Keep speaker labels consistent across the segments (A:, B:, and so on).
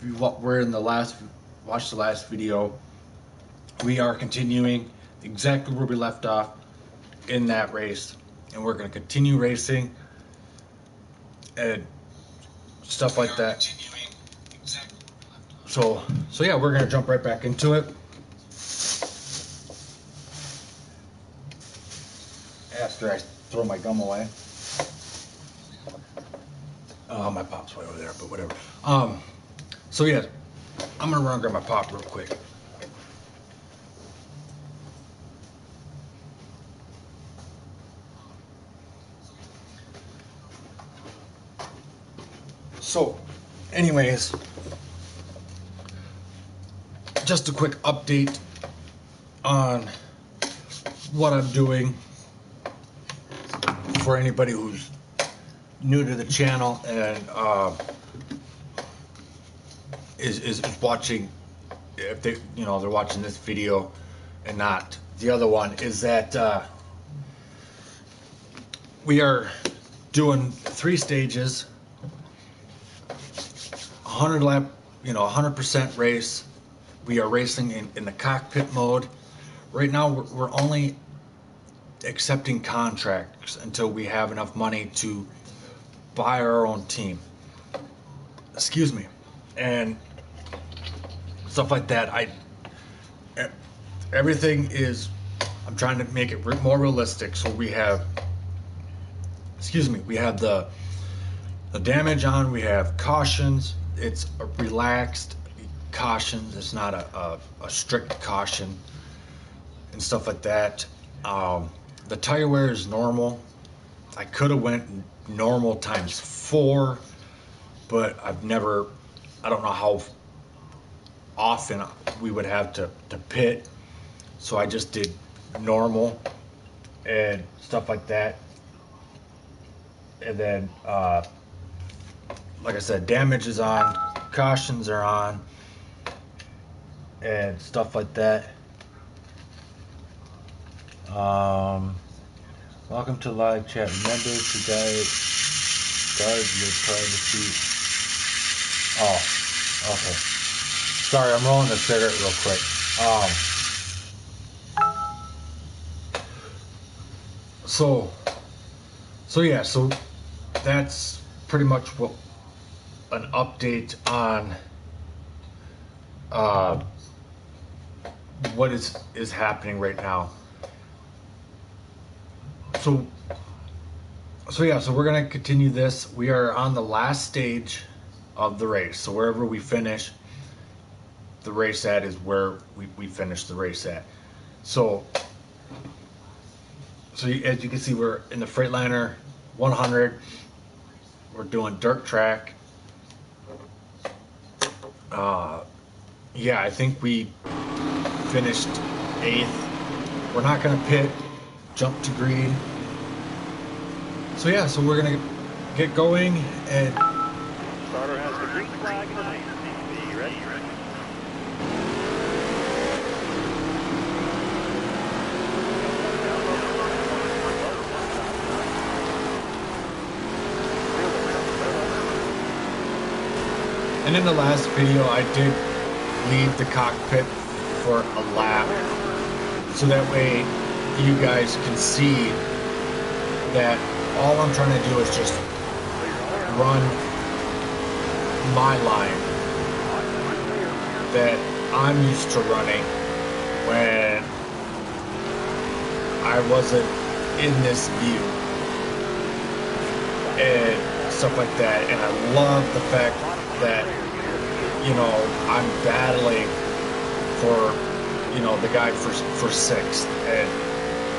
A: you were in the last, watched the last video, we are continuing exactly where we left off in that race, and we're going to continue racing and stuff like that. So yeah, we're going to jump right back into it. After I throw my gum away. Oh, my pop's way over there, but whatever. So yeah, I'm gonna run and grab my pop real quick. So, anyways, just a quick update on what I'm doing for anybody who's new to the channel and is watching, if they, you know, they're watching this video and not the other one, is that we are doing 3 stages, 100 lap, you know, 100% race. We are racing in the cockpit mode. Right now we're only accepting contracts until we have enough money to buy our own team. Excuse me. And stuff like that. Everything is, I'm trying to make it more realistic. So we have, we have the damage on, we have cautions. It's a relaxed cautions. It's not a strict caution and stuff like that. The tire wear is normal. I could have went normal times 4, but I've never, I don't know how often we would have to pit, so I just did normal and stuff like that. And then like I said, damage is on, cautions are on, and stuff like that. Welcome to live chat. Remember to guard your privacy. Oh, okay. Sorry, I'm rolling a cigarette real quick. So yeah, so that's pretty much what an update on what is happening right now. So yeah, so we're gonna continue this. We are on the last stage of the race. So wherever we finish the race at is where we finish the race at. So as you can see, we're in the Freightliner 100. We're doing dirt track. Yeah, I think we finished 8th. We're not gonna pit, jump to green. So yeah, so we're gonna get going, and
B: starter has the green flag. Be ready.
A: And in the last video, I did leave the cockpit for a lap, so that way you guys can see that all I'm trying to do is just run my line that I'm used to running when I wasn't in this view and stuff like that. And I love the fact that, you know, I'm battling for, you know, the guy for 6th. And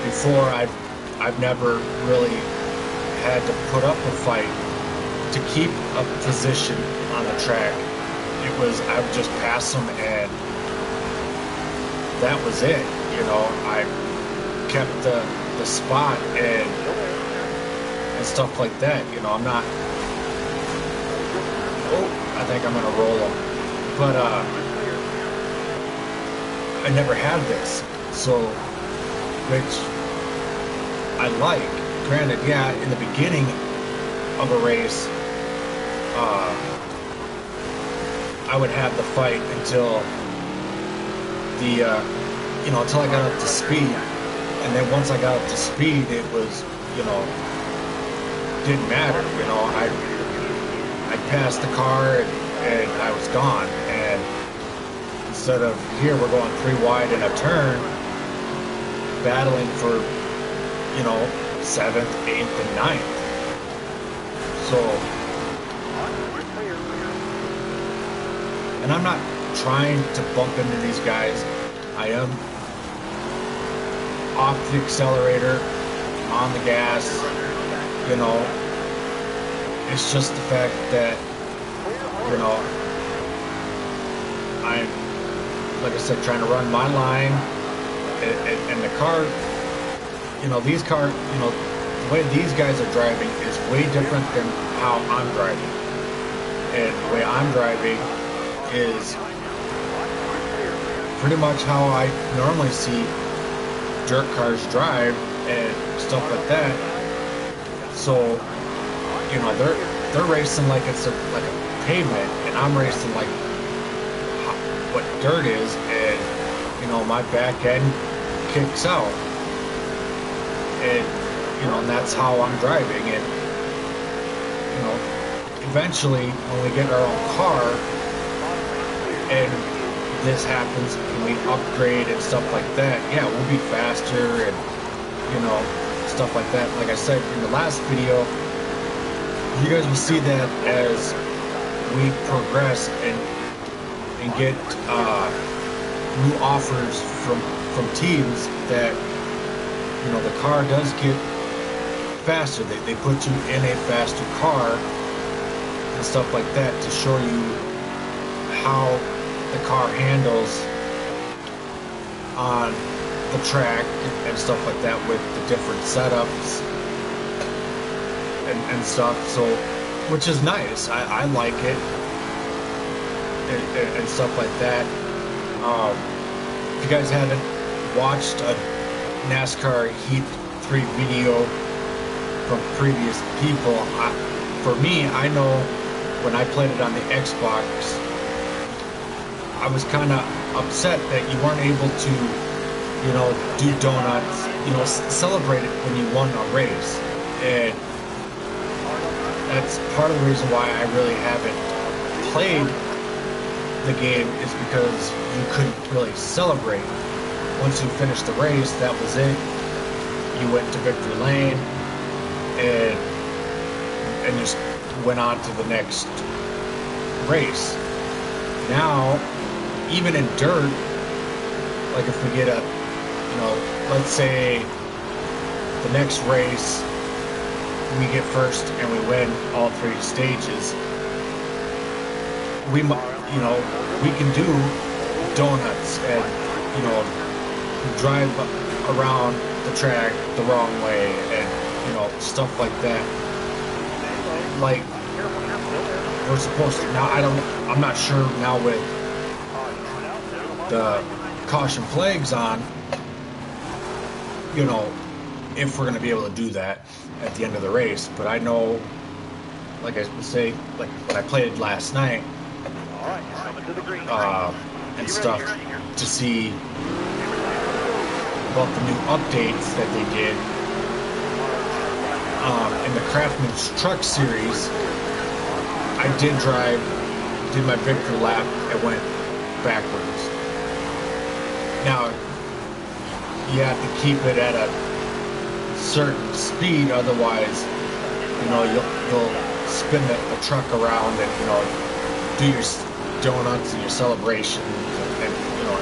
A: before I've never really had to put up a fight to keep a position on the track. It was, I would just pass them and that was it. You know, I kept the spot and stuff like that. You know, I'm not, I think I'm gonna roll them, but I never had this, so, which I like. Granted, yeah, in the beginning of a race, I would have the fight until the until I got up to speed, and then once I got up to speed, it was, didn't matter. I passed the car and I was gone. And instead of here, we're going 3 wide in a turn, battling for 7th, 8th, and 9th. So, and I'm not trying to bump into these guys. I am off the accelerator, on the gas. It's just the fact that I'm, like I said, trying to run my line, and the car, these cars, the way these guys are driving is way different than how I'm driving. And the way I'm driving is pretty much how I normally see dirt cars drive and stuff like that. So, they're racing like it's like a pavement, and I'm racing like what dirt is, and my back end kicks out, and and that's how I'm driving. And eventually when we get our own car and this happens and we upgrade and stuff like that, yeah, we'll be faster and stuff like that. Like I said in the last video, you guys will see that as we progress and get new offers from teams, that the car does get faster. They put you in a faster car and stuff like that to show you how the car handles on the track and stuff like that, with the different setups and stuff. So, which is nice. I like it and stuff like that. If you guys haven't watched a NASCAR Heat 3 video from previous people, for me, I know when I played it on the Xbox, I was kind of upset that you weren't able to, do donuts, celebrate it when you won a race. And that's part of the reason why I really haven't played the game, is because you couldn't really celebrate. Once you finished the race, that was it. You went to victory lane and just went on to the next race. Now, even in dirt, like if we get a, let's say the next race we get first and we win all 3 stages, we can do donuts and drive around the track the wrong way and stuff like that, like we're supposed to. Now I'm not sure now with the caution flags on, if we're going to be able to do that at the end of the race. But I know, like I would say, like when I played last night and stuff, to see about the new updates that they did in the Craftsman's Truck series. I did my victory lap and went backwards. Now, you have to keep it at a certain speed, otherwise, you'll spin the truck around and, do your donuts and your celebrations and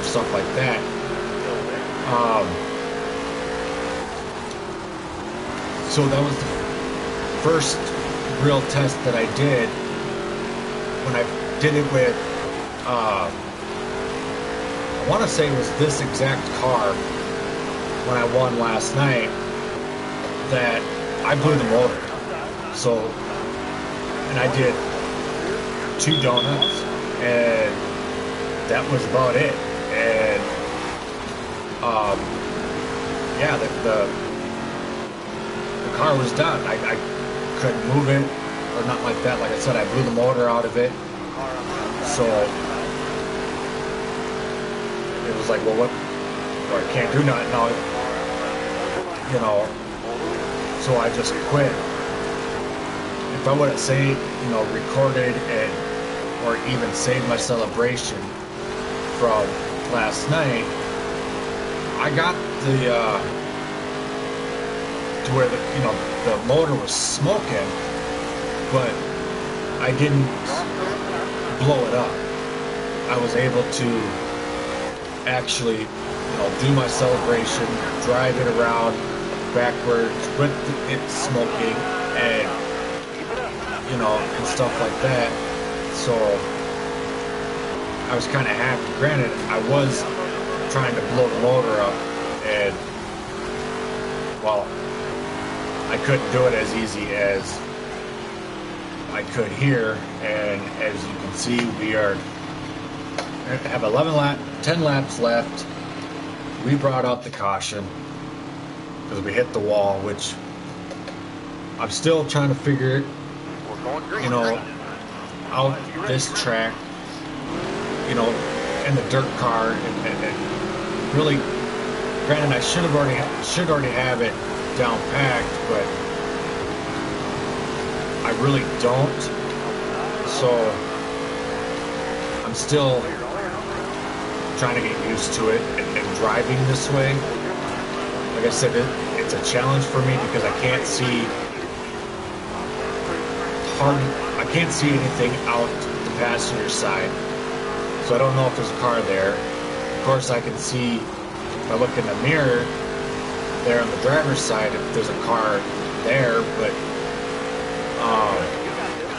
A: stuff like that. So that was the first real test that I did when I did it with, I want to say it was this exact car when I won last night, that I blew the motor. So, and I did 2 donuts and that was about it. And yeah, the car was done. I couldn't move it or nothing like that. Like I said, I blew the motor out of it. So it was like, well, what? Well, I can't do nothing now, you know. So I just quit. If I would have recorded and or even saved my celebration from last night, I got the to where the motor was smoking, but I didn't blow it up. I was able to actually do my celebration, drive it around backwards with it smoking and and stuff like that. So I was kind of happy. Granted, I was trying to blow the motor up, and well, I couldn't do it as easy as I could here. And as you can see, we have 10 laps left. We brought out the caution because we hit the wall, which I'm still trying to figure out this track, and the dirt car, and really, granted, I should already have it down packed, but I really don't. So I'm still trying to get used to it and driving this way. Like I said, it's a challenge for me because I can't see anything out the passenger side. So I don't know if there's a car there. Of course, I can see if I look in the mirror there on the driver's side if there's a car there, but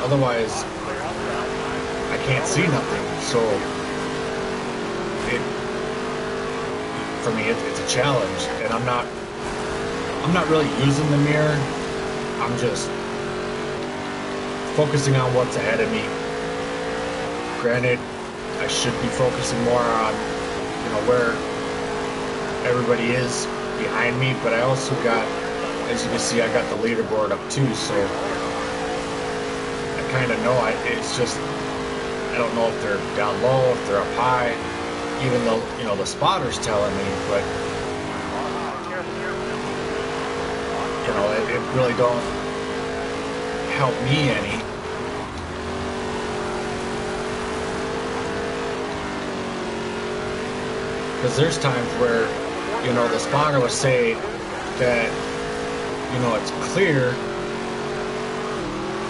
A: otherwise I can't see nothing. So for me, it's a challenge, and I'm not really using the mirror. I'm just focusing on what's ahead of me. Granted, I should be focusing more on where everybody is behind me, but I also got, as you can see, I got the leaderboard up too, so I kind of know. It's just I don't know if they're down low, if they're up high, even though the spotter's telling me, but it really don't help me any. Because there's times where the spotter will say that it's clear,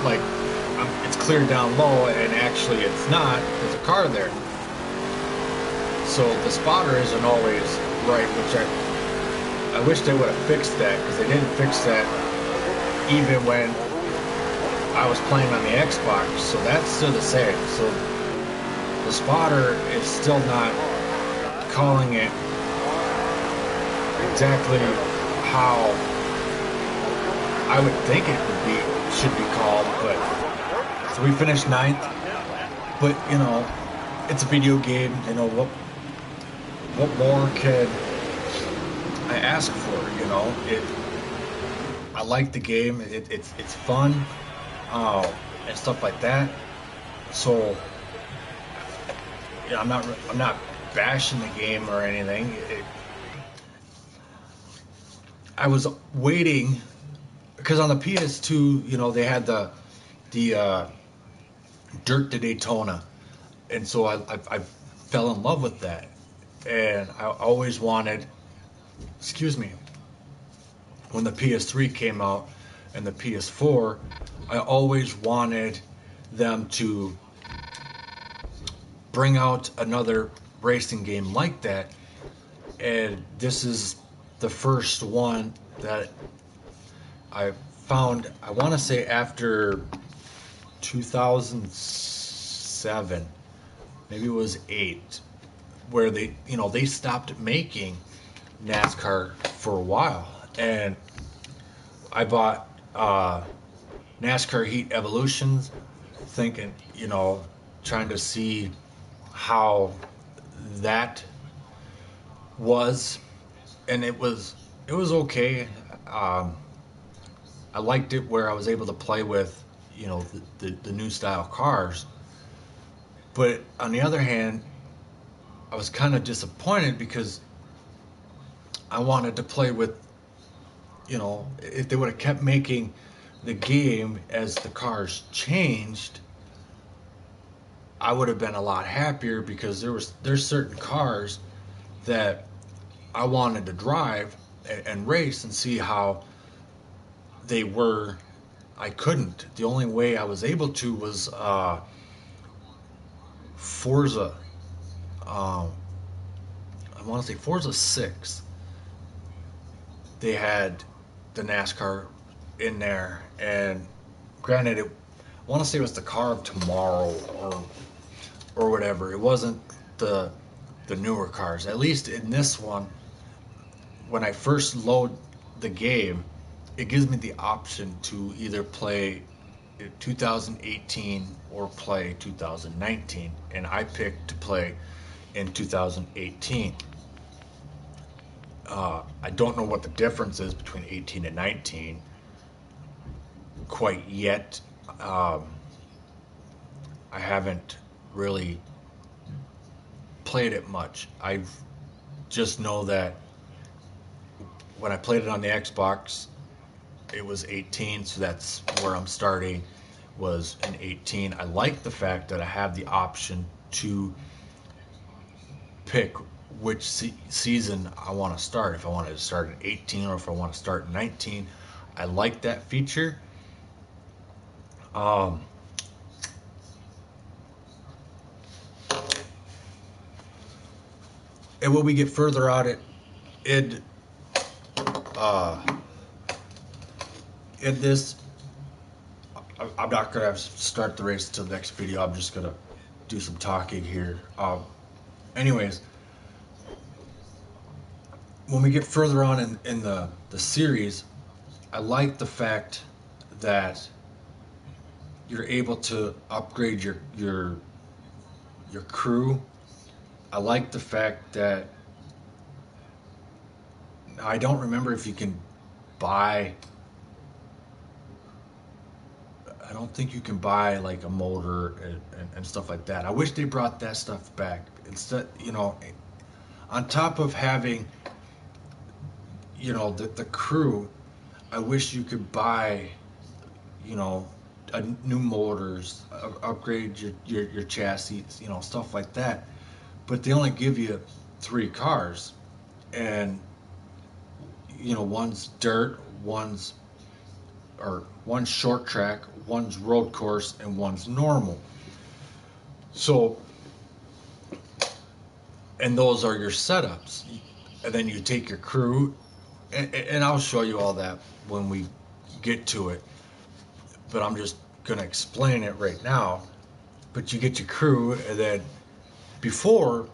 A: like it's clear down low, and actually it's not. There's a car there. So the spotter isn't always right, which I wish they would have fixed that, because they didn't fix that even when I was playing on the Xbox. So that's still the same. So the spotter is still not calling it exactly how I would think it should be called. But so we finished 9th, but it's a video game. What more can I ask for? I like the game. It's fun, and stuff like that. So I'm not bashing the game or anything. I was waiting because on the PS2, they had the Dirt to Daytona, and so I fell in love with that, and I always wanted. Excuse me. When the PS3 came out and the PS4, I always wanted them to bring out another racing game like that, and this is the first one that I found. I want to say after 2007, maybe it was 8, where they stopped making NASCAR for a while, and I bought NASCAR Heat Evolutions, thinking, trying to see how that was, and it was okay. I liked it where I was able to play with the new style cars, But on the other hand, I was kind of disappointed because I wanted to play with, if they would have kept making the game as the cars changed, I would have been a lot happier because there's certain cars that I wanted to drive and race and see how they were. I couldn't. The only way I was able to was Forza. Um, I want to say Forza 6. They had the NASCAR in there, and granted, I want to say it was the car of tomorrow or whatever. It wasn't the newer cars. At least in this one, when I first load the game, it gives me the option to either play 2018 or play 2019, and I picked to play in 2018. I don't know what the difference is between 18 and 19 quite yet. I haven't really played it much. I just know that when I played it on the Xbox, it was 18, so that's where I'm starting, was in 18. I like the fact that I have the option to pick which season I want to start. If I wanted to start in 18 or if I want to start in 19. I like that feature. And when we get further out in this, I'm not gonna start the race until the next video. I'm just gonna do some talking here. Anyways, when we get further on in the series, I like the fact that you're able to upgrade your crew. I like the fact that I don't remember if you can buy. I don't think you can buy like a motor and stuff like that. I wish they brought that stuff back. Instead, on top of having, the crew, I wish you could buy, new motors, upgrade your chassis, stuff like that. But they only give you 3 cars, and one's dirt, one's short track, one's road course, and one's normal. So, and those are your setups. And then you take your crew, and I'll show you all that when we get to it. But I'm just gonna explain it right now. But you get your crew, and then before,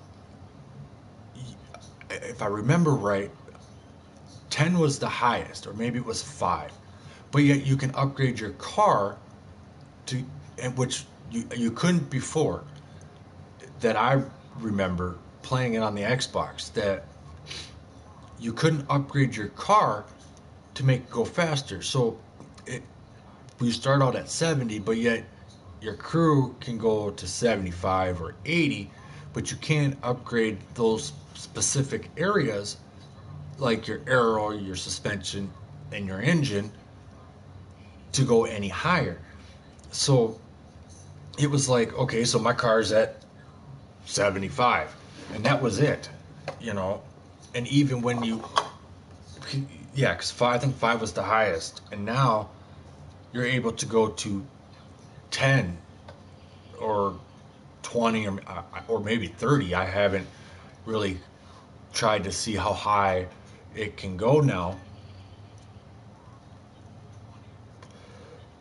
A: if I remember right, 10 was the highest, or maybe it was 5. But yet you can upgrade your car to, which you couldn't before. That I remember playing it on the Xbox, that you couldn't upgrade your car to make it go faster. So we start out at 70, but yet your crew can go to 75 or 80, but you can't upgrade those specific areas like your aero, your suspension, and your engine to go any higher. So it was like, okay, so my car's at 75, and that was it, And even when because I think 5 was the highest, and now you're able to go to 10 or 20 or maybe 30. I haven't really tried to see how high it can go now,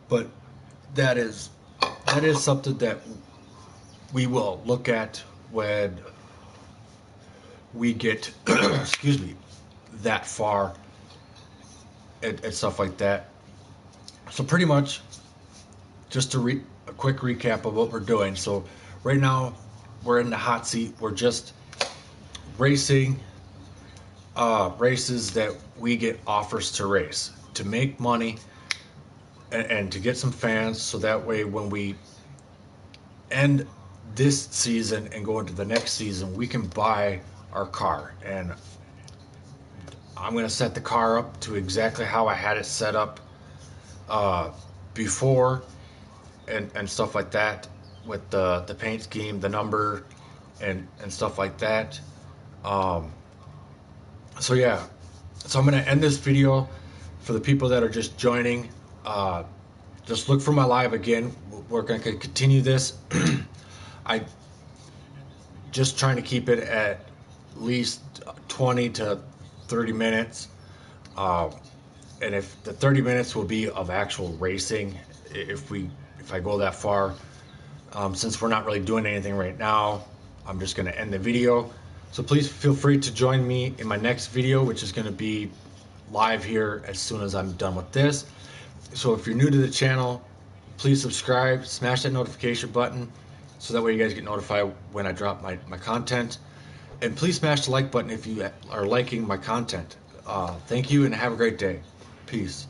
A: but that is something that we will look at when we get excuse me, that far and stuff like that. So pretty much, just to a quick recap of what we're doing. So right now we're in the hot seat. We're just racing races that we get offers to race to make money and to get some fans, so that way when we end this season and go into the next season, we can buy our car. And I'm going to set the car up to exactly how I had it set up before, and stuff like that, with the paint scheme, the number, and stuff like that. So yeah, so I'm going to end this video. For the people that are just joining, just look for my live again. We're going to continue this. I just trying to keep it at least 20 to 30 minutes. And if the 30 minutes will be of actual racing, if I go that far. Since we're not really doing anything right now, I'm just going to end the video. So please feel free to join me in my next video, which is going to be live here as soon as I'm done with this. So if you're new to the channel, please subscribe, smash that notification button, so that way you guys get notified when I drop my content. And please smash the like button if you are liking my content. Thank you and have a great day. Peace.